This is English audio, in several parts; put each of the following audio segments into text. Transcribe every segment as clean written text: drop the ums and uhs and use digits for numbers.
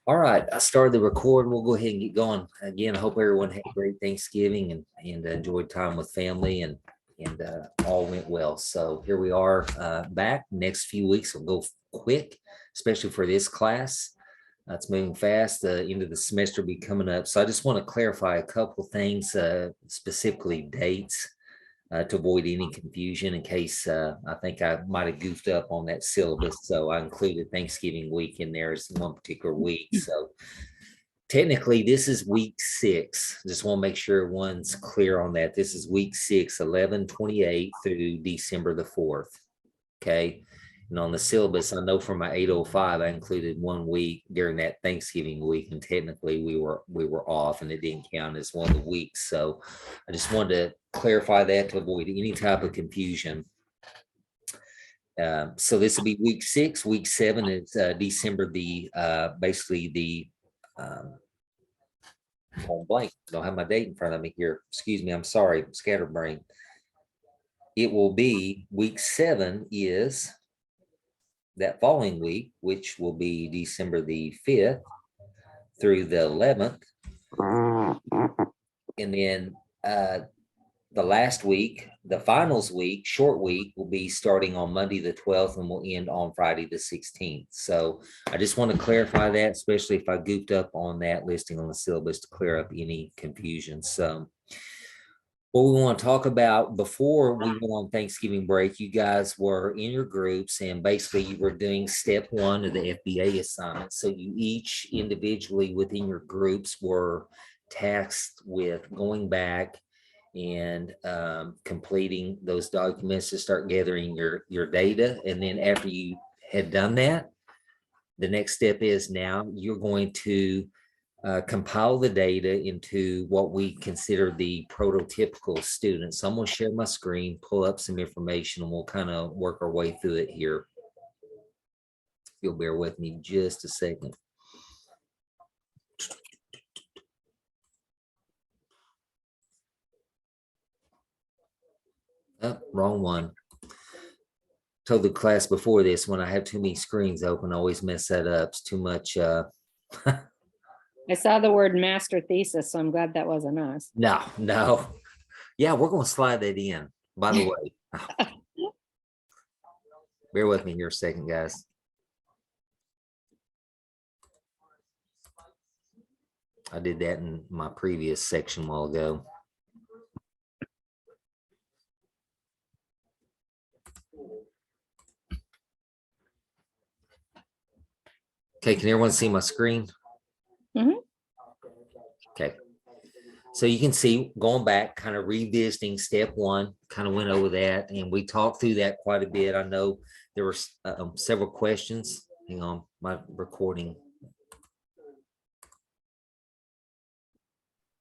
All right, I started the record. We'll go ahead and get going. Again, I hope everyone had a great Thanksgiving and enjoyed time with family and all went well. So here we are back. Next few weeks will go quick, especially for this class. It's moving fast. The end of the semester will be coming up. So I just want to clarify a couple things, specifically dates, to avoid any confusion in case I think I might have goofed up on that syllabus. So I included Thanksgiving week in there as one particular week. So technically this is week 6. Just want to make sure everyone's clear on that. This is week 6, 11/28 through December the 4th. Okay. And on the syllabus, I know for my 805, I included 1 week during that Thanksgiving week, and technically we were off, and it didn't count as one of the weeks. So I just wanted to clarify that to avoid any type of confusion. So this will be week 6. Week 7 is December the basically the blank. I don't have my date in front of me here. Excuse me. I'm sorry. Scatterbrain. It will be week 7 is that following week, which will be December the 5th through the 11th. And then the last week, the finals week, short week, will be starting on Monday the 12th and will end on Friday the 16th. So I just want to clarify that, especially if I goofed up on that listing on the syllabus, to clear up any confusion. So what we want to talk about before we went on Thanksgiving break, you guys were in your groups and basically you were doing step 1 of the FBA assignment. So you each individually within your groups were tasked with going back and completing those documents to start gathering your data. And then after you had done that, the next step is now you're going to compile the data into what we consider the prototypical student. So I'm going to share my screen, pull up some information, and we'll kind of work our way through it here. If you'll bear with me just a second. Oh, wrong one. Told the class before this, when I have too many screens open, I always mess that up. It's too much. I saw the word master thesis, so I'm glad that wasn't us. No. Yeah, we're going to slide that in, by the way. Bear with me here a second, guys. I did that in my previous section a while ago. Okay, can everyone see my screen? Mm-hmm. Okay. So you can see, going back, kind of revisiting step 1, kind of went over that, and we talked through that quite a bit. I know there were several questions. Hang on, my recording.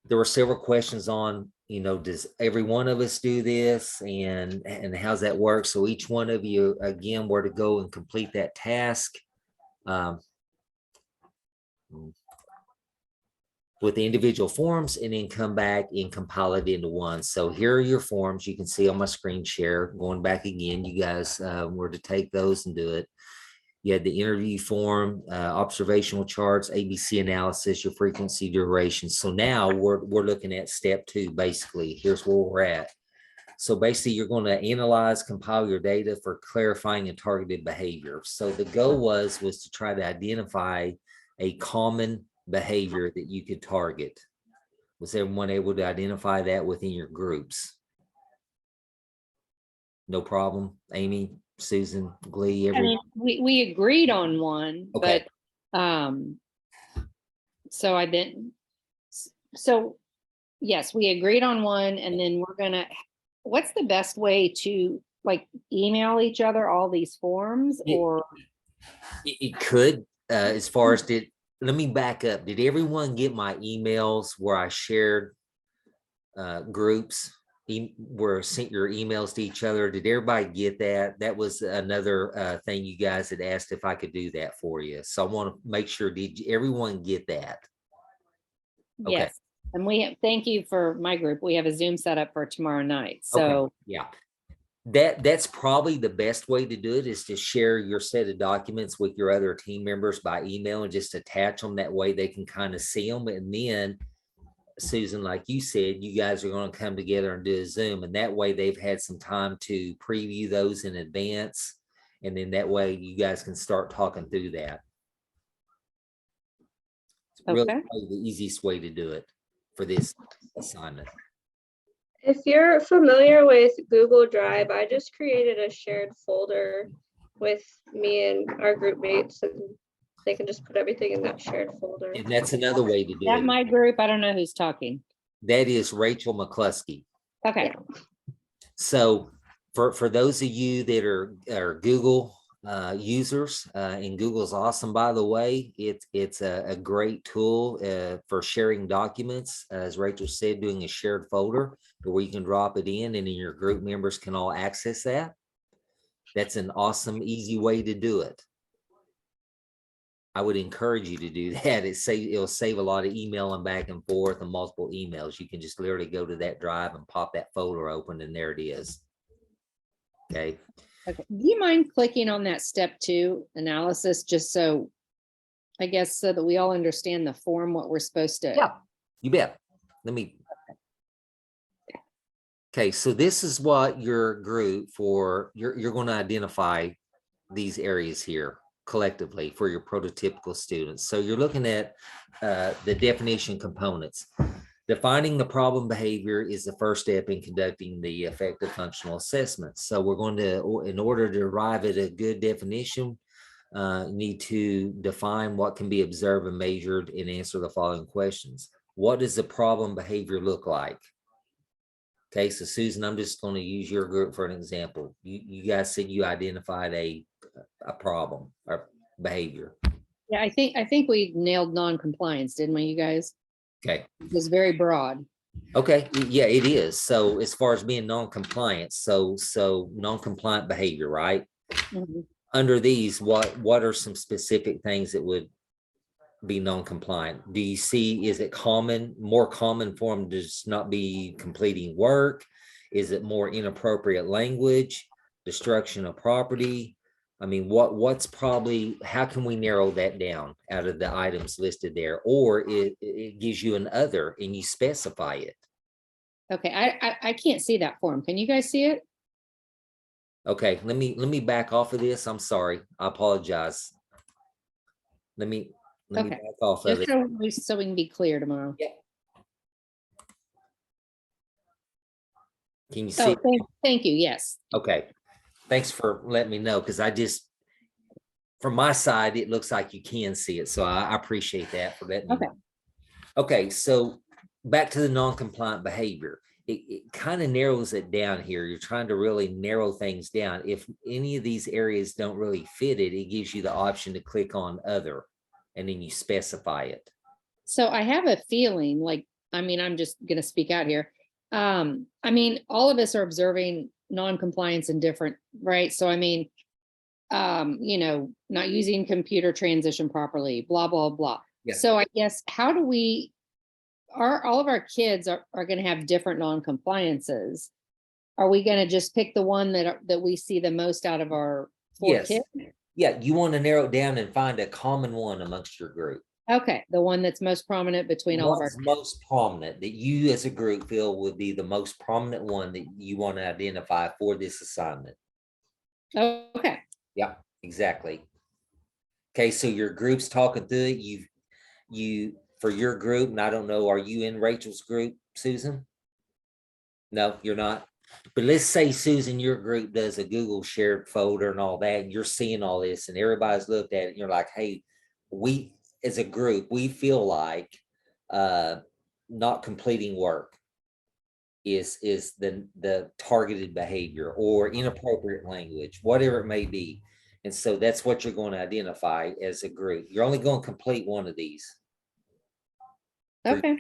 There were several questions on, does every one of us do this, and how's that work? So each one of you, again, were to go and complete that task with the individual forms, and then come back and compile it into one. So here are your forms. You can see on my screen share. Going back again, you guys were to take those and do it. You had the interview form, observational charts, ABC analysis, your frequency, duration. So now we're looking at step 2. Basically, here's where we're at. So basically, you're going to analyze, compile your data for clarifying and targeted behavior. So the goal was to try to identify a common behavior that you could target. Was everyone able to identify that within your groups? No problem. Amy, Susan, Glee, everyone. I mean, we agreed on one, okay. But so I didn't. So yes, we agreed on one, and then we're gonna. What's the best way to email each other all these forms, or it could as far as let me back up. Did everyone get my emails where I shared groups where sent your emails to each other? Did everybody get that? That was another thing you guys had asked if I could do that for you. So I want to make sure, did everyone get that? Okay. Yes. And thank you for my group. We have a Zoom set up for tomorrow night. So okay. Yeah. That's probably the best way to do it, is to share your set of documents with your other team members by email and just attach them. That way they can kind of see them. And then, Susan, like you said, you guys are going to come together and do a Zoom, and that way they've had some time to preview those in advance. And then that way you guys can start talking through that. It's really Okay. probably the easiest way to do it for this assignment. If you're familiar with Google Drive, I just created a shared folder with me and our group mates, and they can just put everything in that shared folder. And that's another way to do That it. my group, I don't know who's talking. That is Rachel McCluskey. Okay. So for those of you that are Google users, and Google's awesome, by the way, it's a great tool for sharing documents. As Rachel said, doing a shared folder where you can drop it in and then your group members can all access that. That's an awesome, easy way to do it. I would encourage you to do that. It'll save a lot of emailing back and forth and multiple emails. You can just literally go to that drive and pop that folder open, and there it is. Okay. Okay. Do you mind clicking on that step 2 analysis, just so, I guess, so that we all understand the form, what we're supposed to? Yeah, you bet. Let me. Okay, so this is what your group you're going to identify these areas here collectively for your prototypical students. So you're looking at the definition components. Defining the problem behavior is the first step in conducting the effective functional assessment. So we're going to, in order to arrive at a good definition, need to define what can be observed and measured and answer the following questions. What does the problem behavior look like? Okay, so Susan, I'm just going to use your group for an example. You guys said you identified a problem or behavior. Yeah, I think we nailed non-compliance, didn't we, you guys? Okay. It was very broad. Okay, yeah, it is. So as far as being non-compliant, so non-compliant behavior, right? Mhm. Under these, what are some specific things that would be non-compliant? Do you see, is it more common for them to just not be completing work? Is it more inappropriate language, destruction of property? I mean, what's probably, how can we narrow that down out of the items listed there? Or it gives you an other and you specify it. Okay, I can't see that form. Can you guys see it? Okay, let me back off of this. I'm sorry. I apologize. Let me Okay. back off of Just it. so we can be clear tomorrow. Yeah. Can you see? Oh, thank you. Yes. Okay. Thanks for letting me know, because from my side, it looks like you can see it. So I appreciate that for letting me know. Okay, so back to the non-compliant behavior. It kind of narrows it down here. You're trying to really narrow things down. If any of these areas don't really fit it, it gives you the option to click on other, and then you specify it. So I have a feeling like, I mean, I'm just going to speak out here. I mean, all of us are observing non-compliance in different, right? So, I mean, not using computer transition properly, blah, blah, blah. Yeah. So I guess, how do we, all of our kids are going to have different non-compliances. Are we going to just pick the one that we see the most out of our 4 Yes. kids? Yeah, you want to narrow it down and find a common one amongst your group. Okay, the one that's most prominent between all of our What's most prominent that you as a group feel would be the most prominent one that you want to identify for this assignment? Okay. Yeah, exactly. Okay, so your group's talking through it. You for your group, and I don't know, are you in Rachel's group, Susan? No, you're not. But let's say, Susan, your group does a Google shared folder and all that, and you're seeing all this, and everybody's looked at it, and you're like, hey, we as a group, we feel like not completing work is the targeted behavior or inappropriate language, whatever it may be. And so that's what you're going to identify as a group. You're only going to complete one of these. Okay.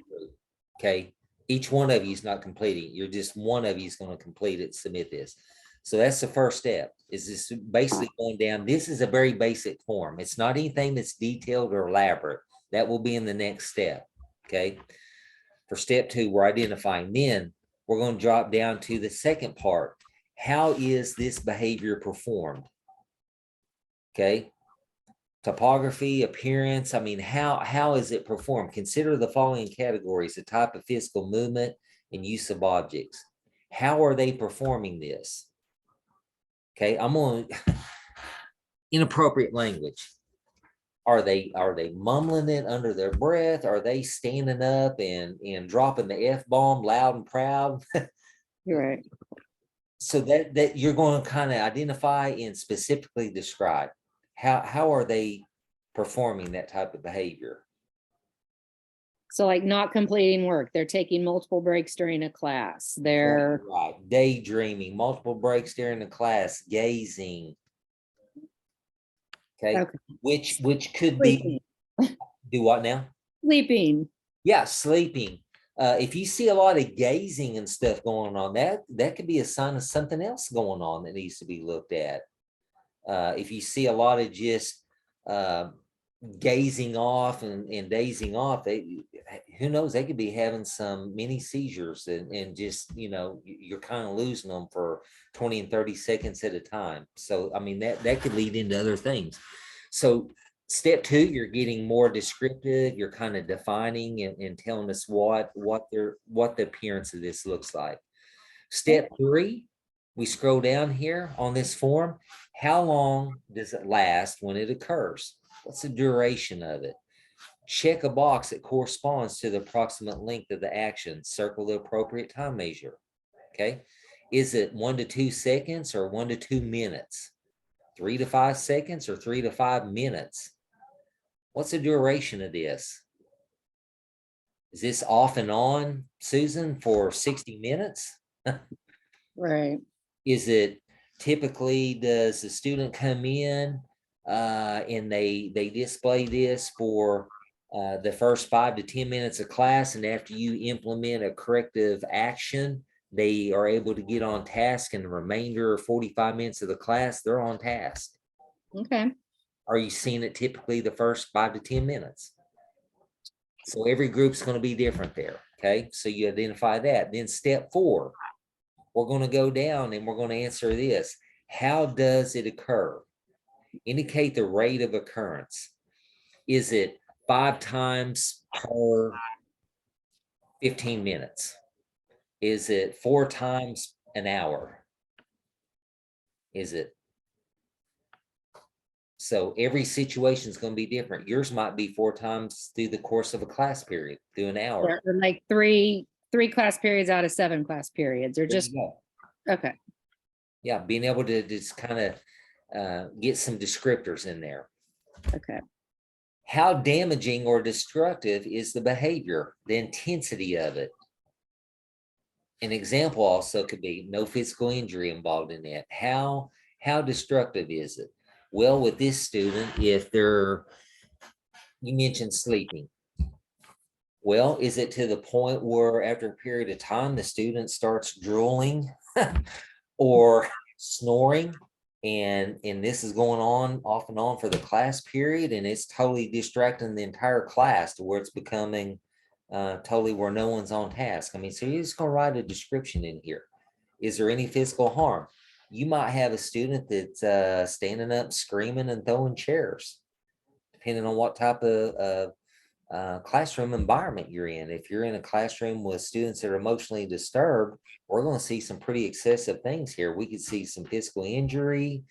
Okay. Each one of you is not completing. You're just one of you is going to complete it, submit this. So that's the first step, is this basically going down. This is a very basic form. It's not anything that's detailed or elaborate. That will be in the next step. Okay. For step 2, we're identifying. Then we're going to drop down to the second part. how is this behavior performed? Okay. Topography, appearance, I mean, how is it performed? Consider the following categories: the type of physical movement and use of objects. How are they performing this? Okay, I'm on inappropriate language. Are they mumbling it under their breath? Are they standing up and dropping the F-bomb loud and proud? You're right. So that you're going to kind of identify and specifically describe how are they performing that type of behavior. So like not completing work, they're taking multiple breaks during a class, they're, Right, daydreaming, multiple breaks during the class, gazing. Okay, Okay. which could be, do what now? Sleeping. Yeah, sleeping. If you see a lot of gazing and stuff going on, that could be a sign of something else going on that needs to be looked at. If you see a lot of just gazing off and dazing off, who knows, they could be having some mini seizures and just, you're kind of losing them for 20 and 30 seconds at a time. So, I mean, that could lead into other things. So step 2, you're getting more descriptive. You're kind of defining and telling us what the appearance of this looks like. Step 3, we scroll down here on this form. How long does it last when it occurs? What's the duration of it? Check a box that corresponds to the approximate length of the action. Circle the appropriate time measure. Okay. Is it 1 to 2 seconds or 1 to 2 minutes? 3 to 5 seconds or 3 to 5 minutes? What's the duration of this? Is this off and on, Susan, for 60 minutes? Right. Is it typically, does the student come in and they display this for the first 5 to 10 minutes of class, and after you implement a corrective action, they are able to get on task, and the remainder of 45 minutes of the class, they're on task? Okay. Are you seeing it typically the first 5 to 10 minutes? So every group's going to be different there. Okay, so you identify that. Then step 4, we're going to go down and we're going to answer this. How does it occur? Indicate the rate of occurrence. Is it 5 times per 15 minutes? Is it 4 times an hour? Is it? So every situation is going to be different. Yours might be 4 times through the course of a class period, through an hour. Or like three class periods out of 7 class periods, or There just, you go. okay. Yeah, being able to just kind of get some descriptors in there. Okay. How damaging or destructive is the behavior, the intensity of it? An example also could be no physical injury involved in that. How destructive is it? Well, with this student, if you mentioned sleeping. Well, is it to the point where after a period of time, the student starts drooling or snoring? And this is going on off and on for the class period, and it's totally distracting the entire class to where it's becoming totally where no one's on task. I mean, so you're just going to write a description in here. Is there any physical harm? You might have a student that's standing up, screaming and throwing chairs, depending on what type of classroom environment you're in. If you're in a classroom with students that are emotionally disturbed, we're going to see some pretty excessive things here. We could see some physical injury,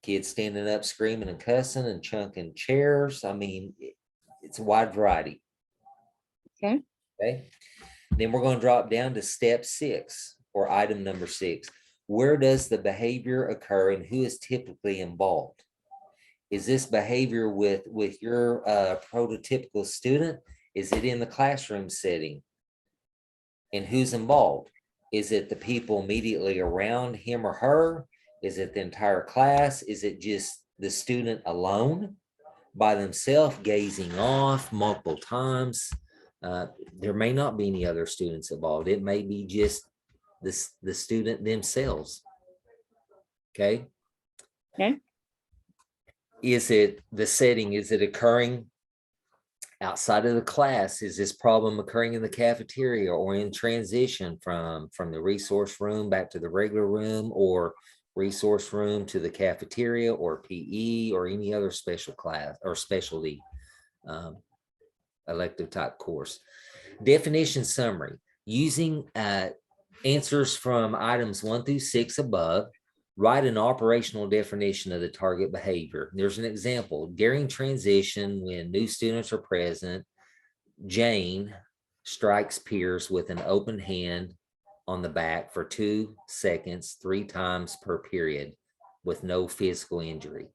kids standing up, screaming and cussing and chunking chairs. I mean, it's a wide variety. Okay. Okay. Then we're going to drop down to step 6, or item number 6. Where does the behavior occur and who is typically involved? Is this behavior with your prototypical student? Is it in the classroom setting? And who's involved? Is it the people immediately around him or her? Is it the entire class? Is it just the student alone by themselves, gazing off multiple times? There may not be any other students involved. It may be just the student themselves. Okay. Okay. Is it the setting? Is it occurring Outside of the class, is this problem occurring in the cafeteria or in transition from the resource room back to the regular room, or resource room to the cafeteria, or PE, or any other special class or specialty elective type course? Definition summary, using answers from items 1 through 6 above, write an operational definition of the target behavior. There's an example. During transition, when new students are present, Jane strikes peers with an open hand on the back for 2 seconds, 3 times per period, with no physical injury.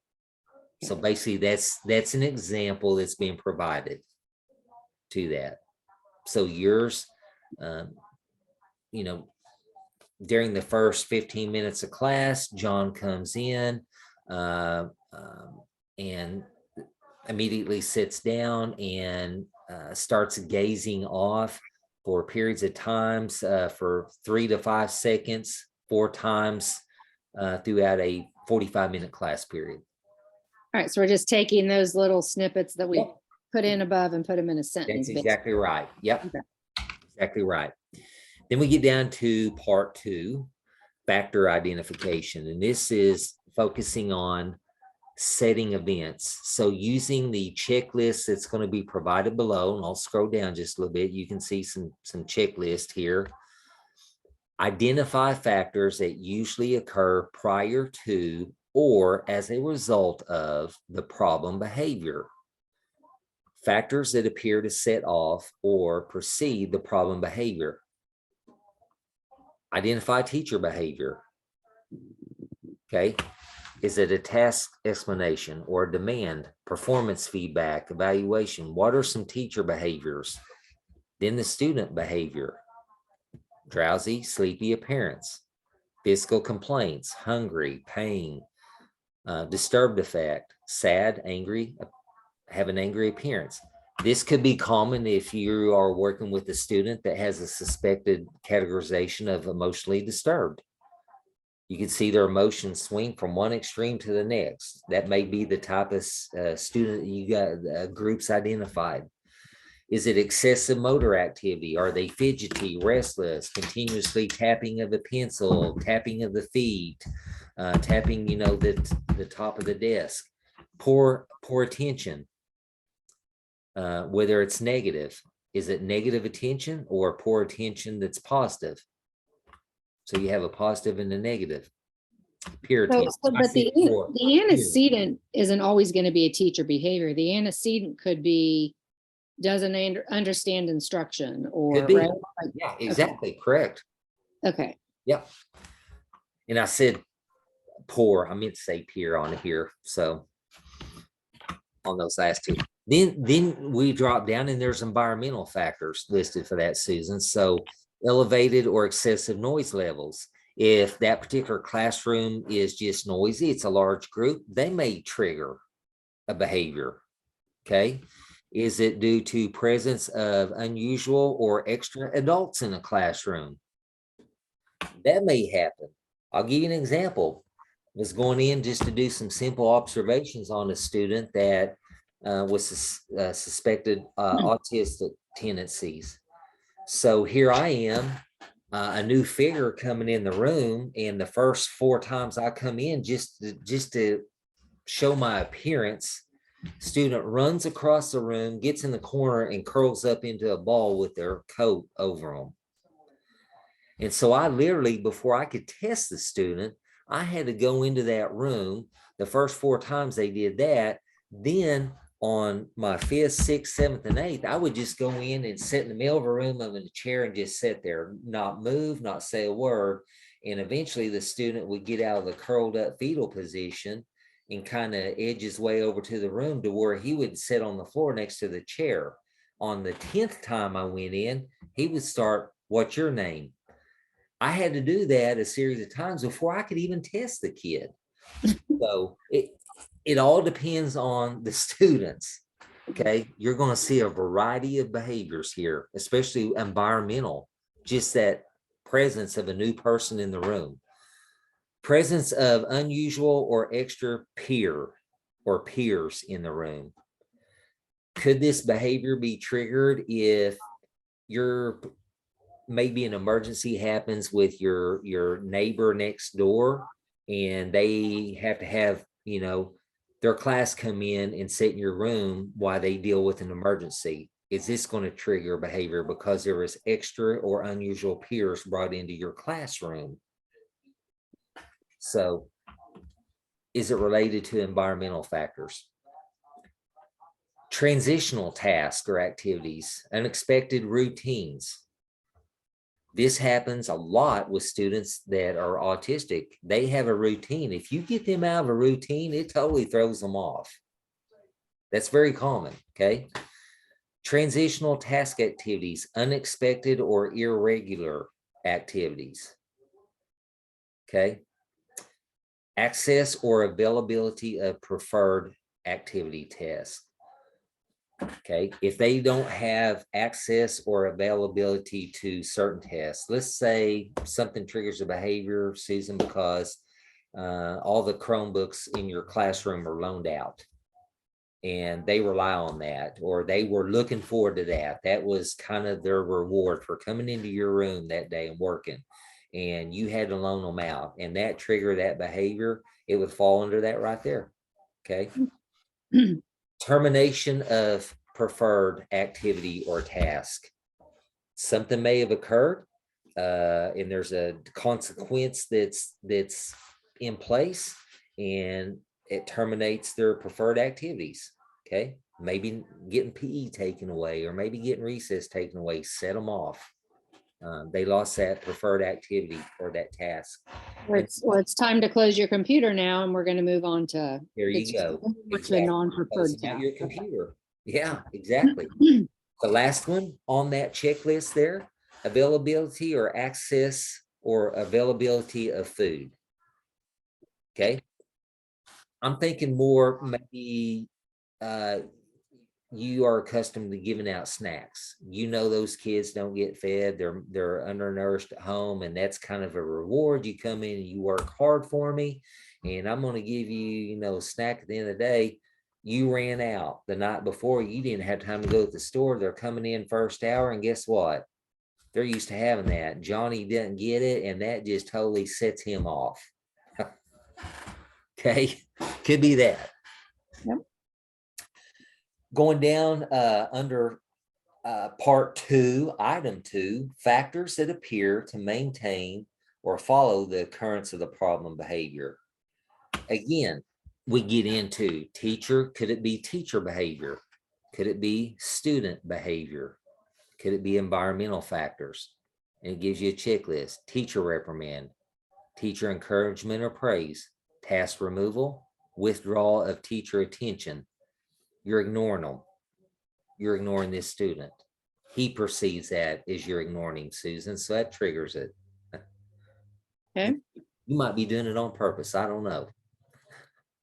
So basically, that's an example that's being provided to that. So yours, during the first 15 minutes of class, John comes in and immediately sits down and starts gazing off for periods of times for 3 to 5 seconds, 4 times throughout a 45-minute class period. All right, so we're just taking those little snippets that we Yep. put in above and put them in a sentence. That's exactly right. Yep. Okay. Exactly right. Then we get down to part 2, factor identification. And this is focusing on setting events. So using the checklist that's going to be provided below, and I'll scroll down just a little bit, you can see some checklist here. Identify factors that usually occur prior to or as a result of the problem behavior. Factors that appear to set off or precede the problem behavior. Identify teacher behavior. Okay. Is it a task explanation or a demand, performance feedback, evaluation? What are some teacher behaviors? Then the student behavior. Drowsy, sleepy appearance, physical complaints, hungry, pain, disturbed affect, sad, angry, have an angry appearance. This could be common if you are working with a student that has a suspected categorization of emotionally disturbed. You can see their emotions swing from one extreme to the next. That may be the type of student you got groups identified. Is it excessive motor activity? Are they fidgety, restless, continuously tapping of a pencil, tapping of the feet, tapping, the top of the desk? Poor attention. Whether it's negative, is it negative attention or poor attention that's positive? So you have a positive and a negative. Peer attention. But the antecedent isn't always going to be a teacher behavior. The antecedent could be doesn't understand instruction or Could be. right? Yeah, exactly. Okay. Correct. Okay. Yep. And I said poor. I meant to say peer on here. So on those last two. Then we drop down and there's environmental factors listed for that, Susan. So elevated or excessive noise levels. If that particular classroom is just noisy, it's a large group, they may trigger a behavior. Okay. Is it due to presence of unusual or extra adults in a classroom? That may happen. I'll give you an example. I was going in just to do some simple observations on a student that was suspected autistic tendencies. So here I am, a new figure coming in the room, and the first 4 times I come in just to show my appearance, student runs across the room, gets in the corner, and curls up into a ball with their coat over them. And so I literally, before I could test the student, I had to go into that room. The first 4 times they did that, then on my 5th, 6th, 7th, and 8th, I would just go in and sit in the middle of a room in a chair and just sit there, not move, not say a word. And eventually the student would get out of the curled up fetal position and kind of edge his way over to the room to where he would sit on the floor next to the chair. On the 10th time I went in, he would start, "What's your name?" I had to do that a series of times before I could even test the kid. So it all depends on the students. Okay. You're going to see a variety of behaviors here, especially environmental, just that presence of a new person in the room, presence of unusual or extra peer or peers in the room. Could this behavior be triggered if maybe an emergency happens with your neighbor next door and they have to have, their class come in and sit in your room while they deal with an emergency? Is this going to trigger behavior because there was extra or unusual peers brought into your classroom? So is it related to environmental factors? Transitional tasks or activities, unexpected routines. This happens a lot with students that are autistic. They have a routine. If you get them out of a routine, it totally throws them off. That's very common, okay? Transitional task activities, unexpected or irregular activities, okay? Access or availability of preferred activity tests. Okay, if they don't have access or availability to certain tests, let's say something triggers a behavior, Susan, because all the Chromebooks in your classroom are loaned out and they rely on that, or they were looking forward to that. That was kind of their reward for coming into your room that day and working, and you had to loan them out, and that triggered that behavior, it would fall under that right there. Okay. Termination of preferred activity or task. Something may have occurred, and there's a consequence that's in place, and it terminates their preferred activities. Okay, maybe getting PE taken away, or maybe getting recess taken away. Set them off. They lost that preferred activity or that task. Well, it's time to close your computer now, and we're going to move on to. There you go. To Exactly. non-preferred Not your task. computer. Yeah, exactly. The last one on that checklist there, availability or access or availability of food. Okay. I'm thinking more maybe you are accustomed to giving out snacks. Those kids don't get fed. They're undernourished at home, and that's kind of a reward. You come in and you work hard for me, and I'm going to give you, a snack at the end of the day. You ran out the night before. You didn't have time to go to the store. They're coming in first hour, and guess what? They're used to having that. Johnny didn't get it, and that just totally sets him off. Okay, could be that. Yep. Going down under part 2, item 2, factors that appear to maintain or follow the occurrence of the problem behavior. Again, we get into teacher. Could it be teacher behavior? Could it be student behavior? Could it be environmental factors? And it gives you a checklist: teacher reprimand, teacher encouragement or praise, task removal, withdrawal of teacher attention. You're ignoring them. You're ignoring this student. He perceives that as you're ignoring him, Susan, so that triggers it. Okay. You might be doing it on purpose. I don't know.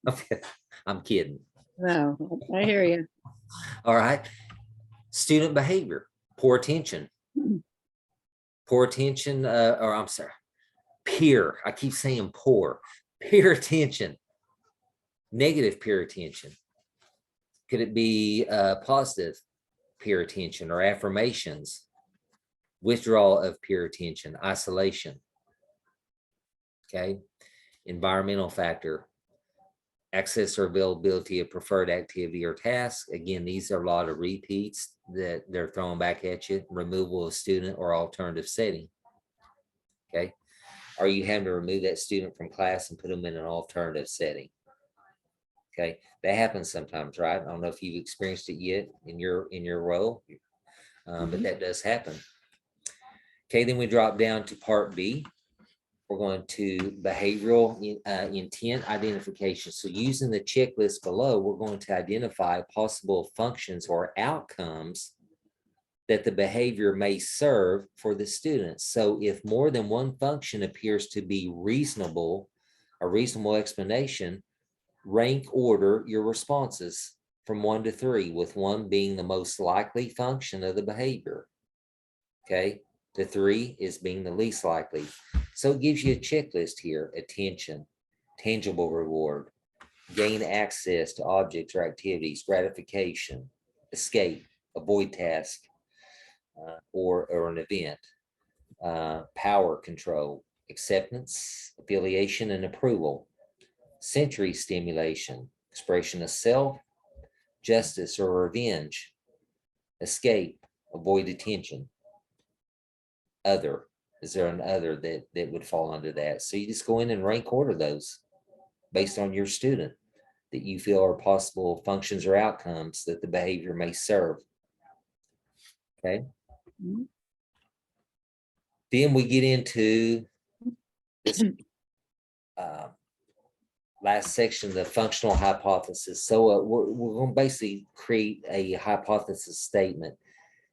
Okay, I'm kidding. No, I hear you. All right. Student behavior, poor attention. Poor attention, or I'm sorry, peer. I keep saying poor. Peer attention. Negative peer attention. Could it be positive peer attention or affirmations? Withdrawal of peer attention, isolation. Okay. Environmental factor, access or availability of preferred activity or task. Again, these are a lot of repeats that they're throwing back at you. Removal of student or alternative setting. Okay. Are you having to remove that student from class and put them in an alternative setting? Okay, that happens sometimes, right? I don't know if you've experienced it yet in your role, but that does happen. Okay, then we drop down to part B. We're going to behavioral intent identification. So using the checklist below, we're going to identify possible functions or outcomes that the behavior may serve for the students. So if more than one function appears to be reasonable, a reasonable explanation, rank order your responses from 1 to 3, with 1 being the most likely function of the behavior. Okay, the 3 is being the least likely. So it gives you a checklist here: attention, tangible reward, gain access to objects or activities, gratification, escape, avoid task, or an event. Power control, acceptance, affiliation, and approval. Sensory stimulation, expression of self, justice or revenge. Escape, avoid attention. Other, is there an other that would fall under that? So you just go in and rank order those based on your student that you feel are possible functions or outcomes that the behavior may serve. Okay. Mhm. Then we get into this last section, the functional hypothesis. So we're going to basically create a hypothesis statement.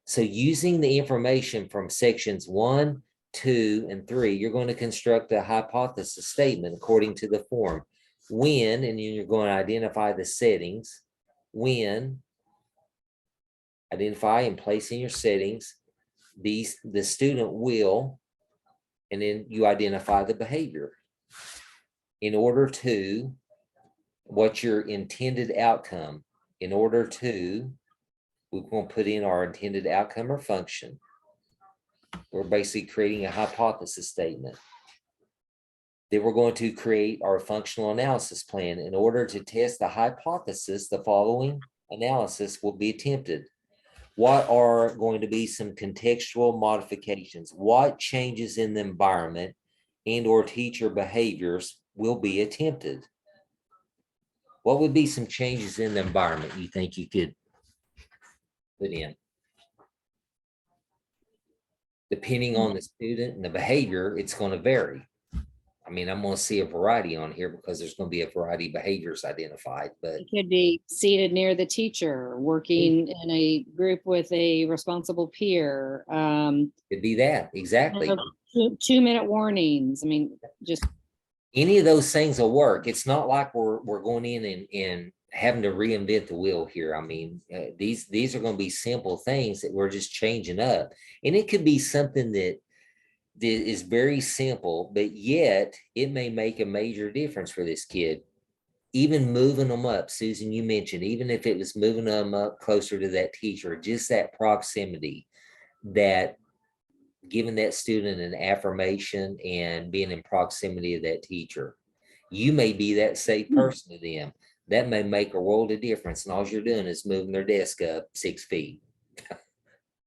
So using the information from sections 1, 2, and 3, you're going to construct a hypothesis statement according to the form. When, and then you're going to identify the settings. When, identify and place in your settings, the student will, and then you identify the behavior. In order to, what's your intended outcome? In order to, we're going to put in our intended outcome or function. We're basically creating a hypothesis statement. Then we're going to create our functional analysis plan. In order to test the hypothesis, the following analysis will be attempted. What are going to be some contextual modifications? What changes in the environment and or teacher behaviors will be attempted? What would be some changes in the environment you think you could put in? Depending on the student and the behavior, it's going to vary. I mean, I'm going to see a variety on here because there's going to be a variety of behaviors identified, but It could be seated near the teacher, working in a group with a responsible peer. it'd be that, exactly. 2-minute warnings. I mean, just Any of those things will work. It's not like we're going in and having to reinvent the wheel here. I mean, these are going to be simple things that we're just changing up. And it could be something that is very simple, but yet it may make a major difference for this kid. Even moving them up, Susan, you mentioned, even if it was moving them up closer to that teacher, just that proximity, that giving that student an affirmation and being in proximity of that teacher. You may be that safe person to them. That may make a world of difference. And all you're doing is moving their desk up 6 feet.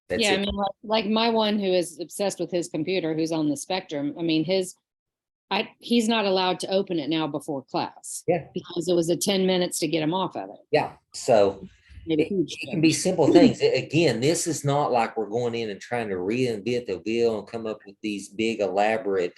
That's yeah, it. I mean, like my one who is obsessed with his computer, who's on the spectrum. I mean, he's not allowed to open it now before class. Yeah. Because it was a 10 minutes to get him off of it. Yeah. So Maybe it can be simple things. Again, this is not like we're going in and trying to reinvent the wheel and come up with these big elaborate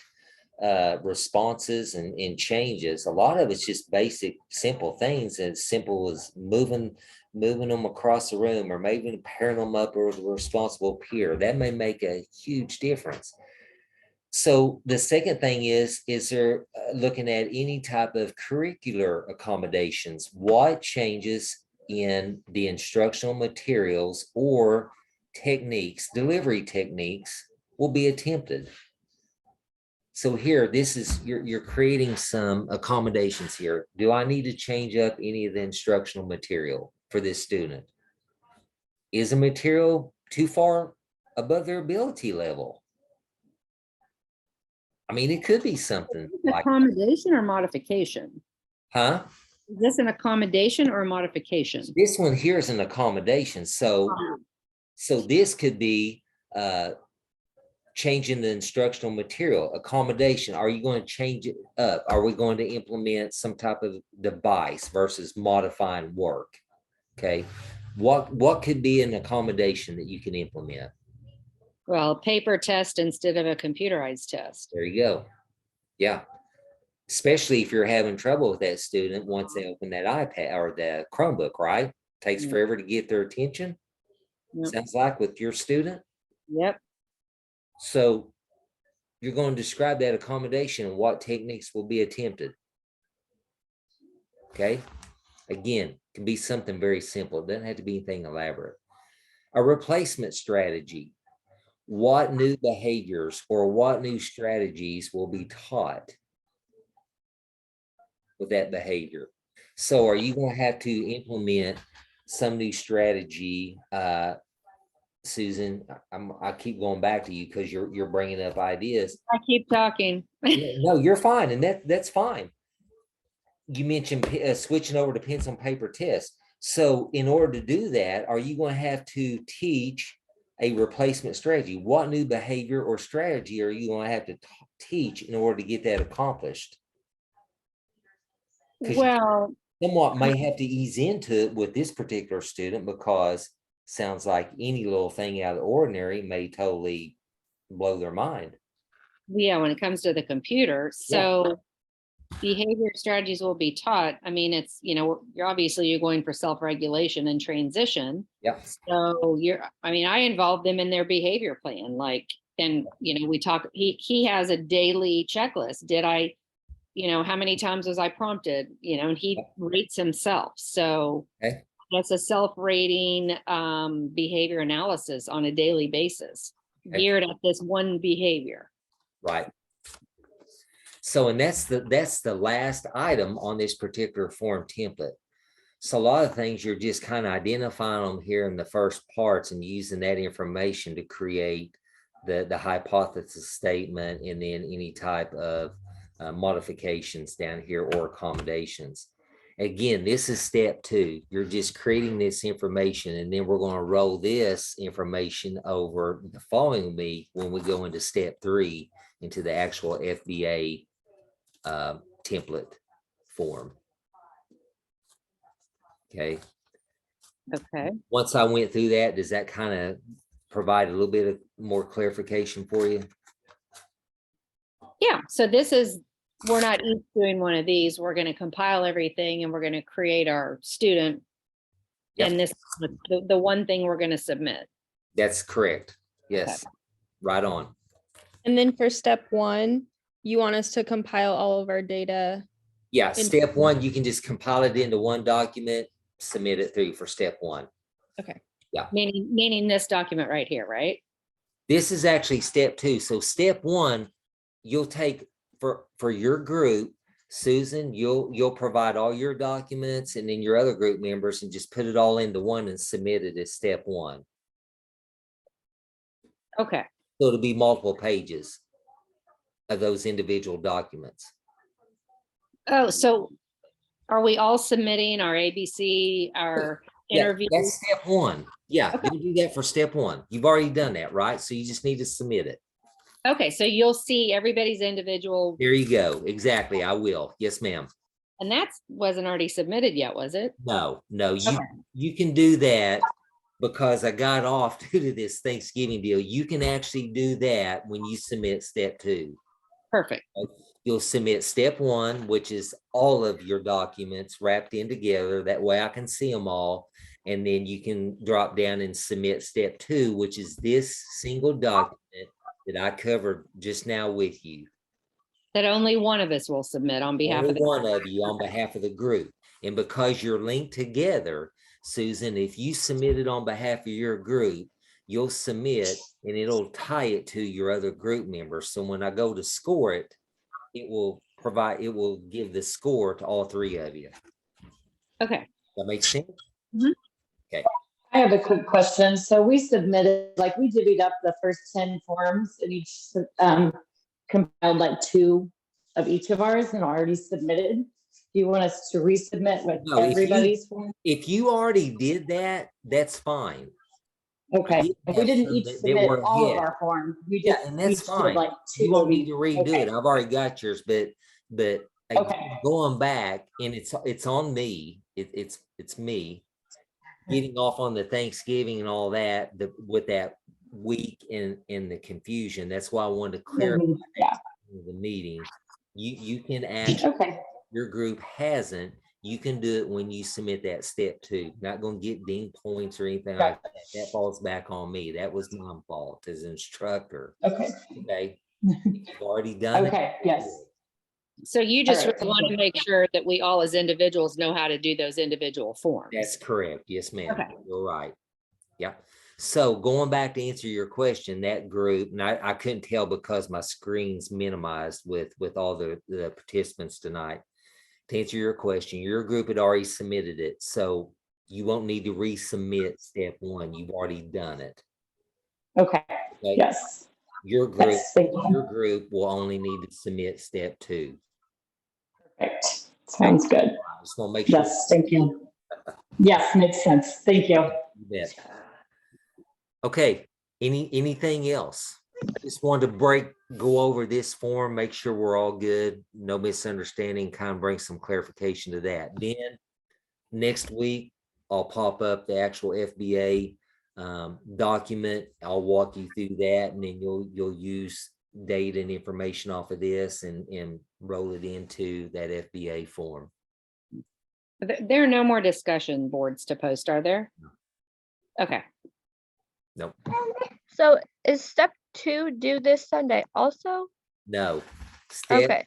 responses and changes. A lot of it's just basic, simple things, as simple as moving them across the room, or maybe pairing them up with a responsible peer. That may make a huge difference. So the second thing is there looking at any type of curricular accommodations? What changes in the instructional materials or techniques, delivery techniques, will be attempted? So here, this is, you're creating some accommodations here. Do I need to change up any of the instructional material for this student? Is the material too far above their ability level? I mean, it could be something like, accommodation or modification? huh? Is this an accommodation or a modification? This one here is an accommodation. So this could be changing the instructional material. Accommodation, are you going to change it up? Are we going to implement some type of device versus modifying work? Okay, what could be an accommodation that you can implement? Well, paper test instead of a computerized test. There you go. Yeah, especially if you're having trouble with that student once they open that iPad or the Chromebook, right? Takes Yep. forever to get their attention. Yep. Sounds like with your student. Yep. So you're going to describe that accommodation and what techniques will be attempted. Okay. Again, it can be something very simple. It doesn't have to be anything elaborate. A replacement strategy. What new behaviors or what new strategies will be taught with that behavior? So are you going to have to implement some new strategy, Susan, I keep going back to you because you're bringing up ideas. I keep talking. No, you're fine, and that's fine. You mentioned switching over to pencil and paper tests. So in order to do that, are you going to have to teach a replacement strategy? What new behavior or strategy are you going to have to teach in order to get that accomplished? 'Cause you Well, somewhat may have to ease into it with this particular student, because sounds like any little thing out of the ordinary may totally blow their mind. yeah, when it comes to the computer, so behavior strategies will be taught. I mean, it's, you're obviously you're going for self-regulation and transition. Yep. So I mean, I involved them in their behavior plan, like, and, we talk, he has a daily checklist. Did I, how many times was I prompted, and he rates himself. So Okay. that's a self-rating behavior analysis on a daily basis, geared at this one behavior. Right. So, and that's the last item on this particular form template. So a lot of things you're just kind of identifying them here in the first parts and using that information to create the hypothesis statement, and then any type of modifications down here or accommodations. Again, this is step 2. You're just creating this information, and then we're going to roll this information over the following week when we go into step 3, into the actual FBA template form. Okay. Okay. Once I went through that, does that kind of provide a little bit of more clarification for you? Yeah. So we're not each doing one of these. We're going to compile everything and we're going to create our student. Yep. And this, the one thing we're going to submit. That's correct. Yes. Okay. Right on. And then for step 1, you want us to compile all of our data. Yeah. Step 1, you can just compile it into one document, submit it through for step 1. Okay. Yeah. Meaning this document right here, right? This is actually step 2. So step 1, you'll take for your group, Susan, you'll provide all your documents, and then your other group members, and just put it all into one and submit it as step 1. Okay. So it'll be multiple pages of those individual documents. Oh, so are we all submitting our ABC, our interview? That's step 1. Yeah, Okay. you do that for step 1. You've already done that, right? So you just need to submit it. Okay, so you'll see everybody's individual. There you go. Exactly. I will. Yes, ma'am. And that wasn't already submitted yet, was it? No, Okay. you can do that because I got off due to this Thanksgiving deal. You can actually do that when you submit step 2. Perfect. You'll submit step 1, which is all of your documents wrapped in together. That way I can see them all. And then you can drop down and submit step 2, which is this single document that I covered just now with you. That only one of us will submit on behalf Only of the. one of you on behalf of the group. And because you're linked together, Susan, if you submit it on behalf of your group, you'll submit and it'll tie it to your other group members. So when I go to score it, it will give the score to all 3 of you. Okay. That makes sense? Mhm. Okay. I have a quick question. So we submitted, like we divvied up the first 10 forms and each compiled like 2 of each of ours and already submitted. Do you want us to resubmit with No, everybody's form? If you already did that, that's fine. Okay. If we didn't each They submit were all of ahead. our forms, we Yeah, just and that's each did fine. like 2. You won't need to redo Okay. it. I've already got yours, but Okay. going back, and it's on me. It's me getting off on the Thanksgiving and all that, with that week and the confusion. That's why I wanted to clarify Yeah. the meeting. You can actually, Okay. your group hasn't, you can do it when you submit that step 2. Not going to get ding points or anything like that. That falls back on me. That was my fault as instructor. Okay. Okay. You've already done it. Okay. Yes. So you just All right. want to make sure that we all as individuals know how to do those individual forms. That's correct. Yes, ma'am. Okay. You're right. Yeah. So going back to answer your question, that group, and I couldn't tell because my screen's minimized with all the participants tonight. To answer your question, your group had already submitted it. So you won't need to resubmit step one. You've already done it. Okay, Okay? yes. Your group, Yes, thank you. your group will only need to submit step two. Perfect. Sounds good. I just want to make sure. Yes, thank you. Yes, makes sense. Thank you. You bet. Okay, anything else? I just wanted to go over this form, make sure we're all good, no misunderstanding, kind of bring some clarification to that. Then next week, I'll pop up the actual FBA document. I'll walk you through that, and then you'll use data and information off of this and roll it into that FBA form. There are no more discussion boards to post, are there? Okay. Nope. So is step 2 due this Sunday also? No. Okay,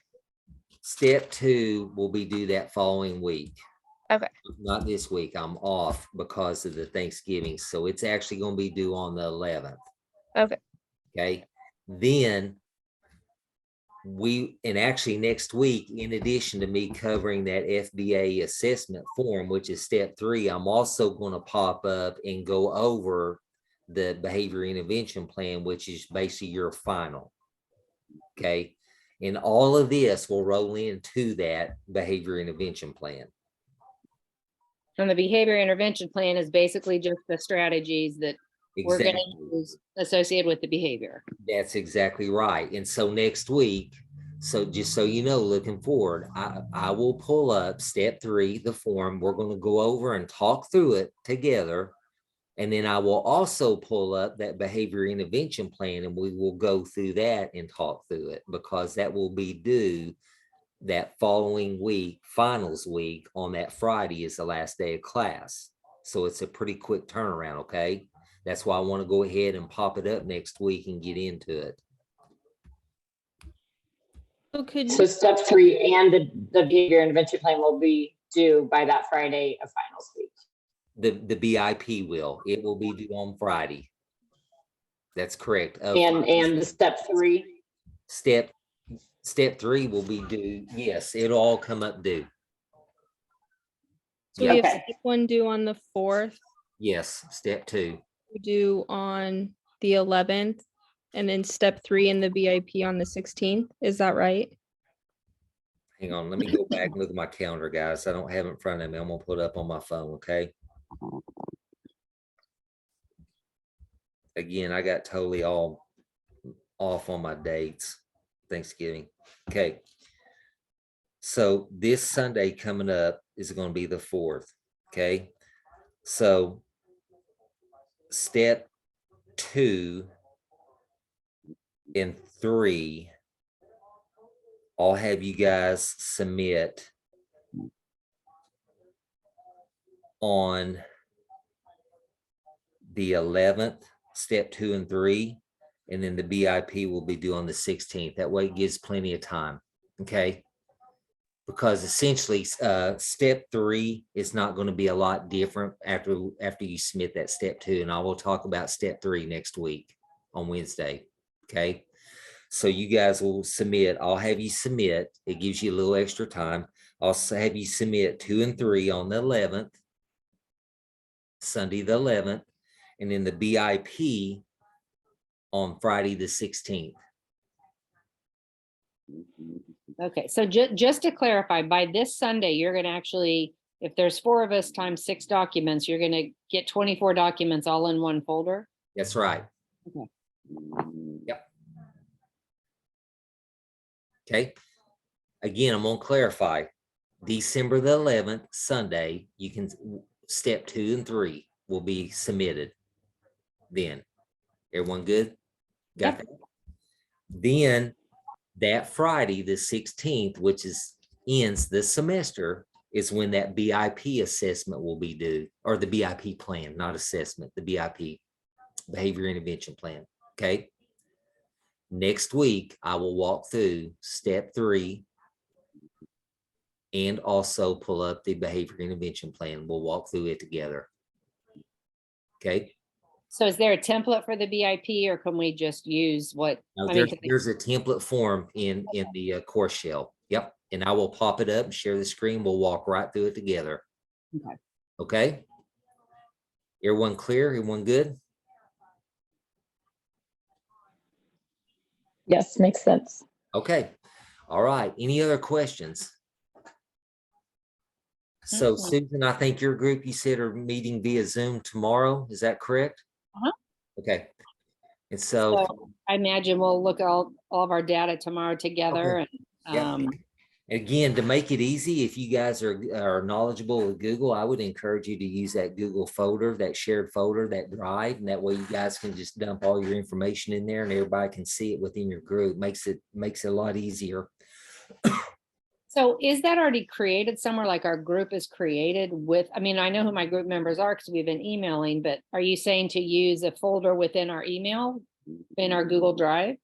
Step 2 will be due that following week. Okay. Not this week. I'm off because of the Thanksgiving. So it's actually going to be due on the 11th. Okay. Okay. Then actually next week, in addition to me covering that FBA assessment form, which is step 3, I'm also going to pop up and go over the behavior intervention plan, which is basically your final. Okay. And all of this will roll into that behavior intervention plan. And the behavior intervention plan is basically just the strategies that we're going Exactly. to use associated with the behavior. That's exactly right. And so next week, so just so you know, looking forward, I will pull up step 3, the form. We're going to go over and talk through it together. And then I will also pull up that behavior intervention plan, and we will go through that and talk through it, because that will be due that following week, finals week. On that Friday is the last day of class. So it's a pretty quick turnaround. Okay. That's why I want to go ahead and pop it up next week and get into it. So step 3 and the behavior intervention plan will be due by that Friday of finals week. The BIP will. It will be due on Friday. That's correct. And the step 3? Step 3 will be due. Yes, it'll all come up due. So we have Okay. step 1 due on the 4th, Yes, step 2. due on the 11th, and then step 3 in the BIP on the 16th. Is that right? Hang on, let me go back and look at my calendar, guys. I don't have it in front of me. I'm gonna put it up on my phone, okay? Again, I got totally all off on my dates. Thanksgiving. Okay. So this Sunday coming up is going to be the 4th. Okay. So step 2 and 3, I'll have you guys submit on the 11th, step 2 and 3, and then the BIP will be due on the 16th. That way it gives plenty of time. Okay. Because essentially step 3 is not going to be a lot different after you submit that step 2. And I will talk about step 3 next week on Wednesday. Okay. So you guys will submit. I'll have you submit. It gives you a little extra time. I'll have you submit 2 and 3 on the 11th, Sunday the 11th, and then the BIP on Friday the 16th. Okay, so just to clarify, by this Sunday, you're going to actually, if there's 4 of us times 6 documents, you're going to get 24 documents all in one folder? That's right. Okay. Yep. Okay. Again, I'm going to clarify. December the 11th, Sunday, you can step 2 and 3 will be submitted. Then, everyone good? Got that? Then that Friday, the 16th, which ends the semester, is when that BIP assessment will be due, or the BIP plan, not assessment, the BIP, behavior intervention plan. Okay. Next week, I will walk through step 3 and also pull up the behavior intervention plan. We'll walk through it together. Okay. So is there a template for the BIP, or can we just use what? Now, I mean, there's a template form in the course shell. Yep. And I will pop it up and share the screen. We'll walk right through it together. Okay. Okay. Everyone clear? Everyone good? Yes, makes sense. Okay. All right. Any other questions? So Mhm. Susan, I think your group, you said, are meeting via Zoom tomorrow. Is that correct? Uh-huh. Okay. And so, So I imagine we'll look at all of our data tomorrow together. Okay. And, Yeah. Again, to make it easy, if you guys are knowledgeable with Google, I would encourage you to use that Google folder, that shared folder, that drive, and that way you guys can just dump all your information in there and everybody can see it within your group. Makes it a lot easier. So is that already created somewhere, like our group is created with, I mean, I know who my group members are because we've been emailing, but are you saying to use a folder within our email, in our Google Drive?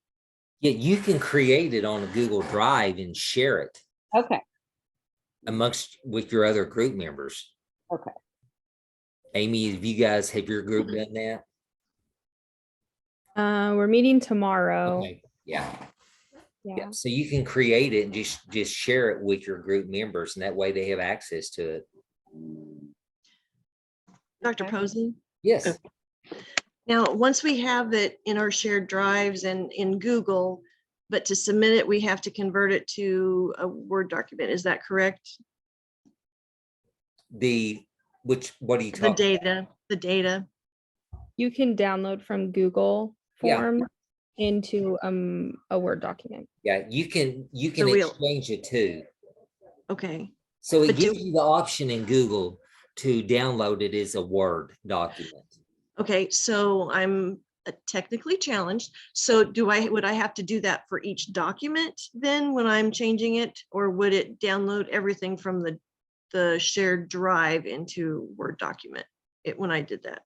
Yeah, you can create it on a Google Drive and share it Okay, amongst with your other group members. okay. Amy, have your group done that? We're meeting tomorrow. Okay, yeah. Yeah. Yeah, so you can create it and just share it with your group members, and that way they have access to it. Dr. Okay. Posey? Yes, Now, once we have it in our shared drives and in Google, but to submit it, we have to convert it to a Word document. Is that correct? what are you The talking? data. You can download from Google Yeah. Form into a Word document. Yeah, you can So we'll- exchange it too. Okay, So it But do- gives you the option in Google to download it as a Word document. okay, so I'm technically challenged. So would I have to do that for each document then when I'm changing it? Or would it download everything from the shared drive into Word document when I did that?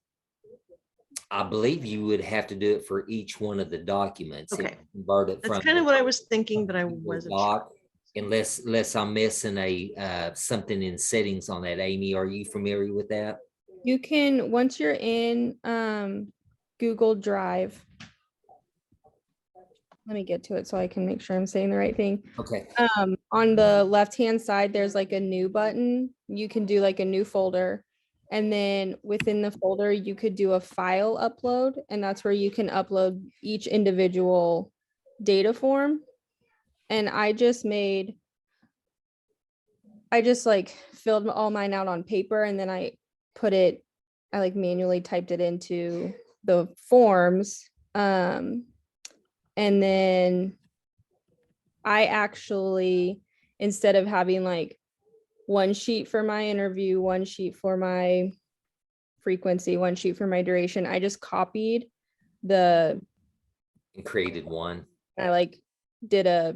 I believe you would have to do it for each one of the documents. It Okay. would convert it That's from kind of the what I was thinking, but I Google wasn't sure. Doc, unless I'm missing something in settings on that. Amy, are you familiar with that? You can, once you're in Google Drive, let me get to it so I can make sure I'm saying the right thing. Okay, On the left-hand side, there's like a new button. You can do like a new folder. And then within the folder, you could do a file upload, and that's where you can upload each individual data form. And I just like filled all mine out on paper, and then I like manually typed it into the forms. And then I actually, instead of having like one sheet for my interview, one sheet for my frequency, one sheet for my duration, I just copied and created one. I like did a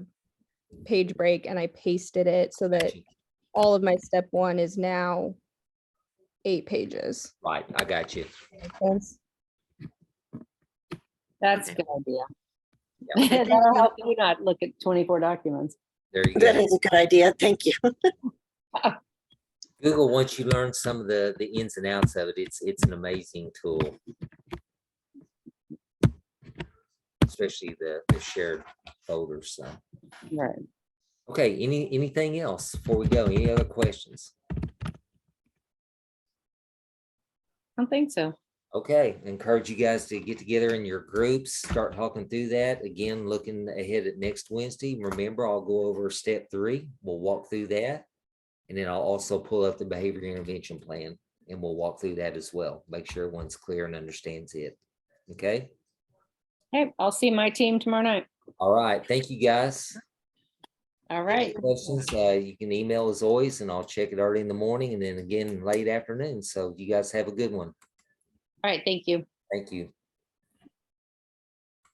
page break and I pasted it so that all of my step 1 is now 8 pages. Right, I got you. That's a good idea. Yeah, That'll help you not look at 24 documents. there you That go. is a good idea. Thank you. Google, once you learn some of the ins and outs of it, it's an amazing tool. Especially the shared folders. So. Right. Okay, anything else before we go? Any other questions? I don't think so. Okay, encourage you guys to get together in your groups, start talking through that. Again, looking ahead at next Wednesday. Remember, I'll go over step 3. We'll walk through that. And then I'll also pull up the behavior intervention plan and we'll walk through that as well. Make sure everyone's clear and understands it. Okay. Hey, I'll see my team tomorrow night. All right. Thank you guys. All right. Questions, you can email as always, and I'll check it early in the morning and then again late afternoon. So you guys have a good one. All right. Thank you. Thank you.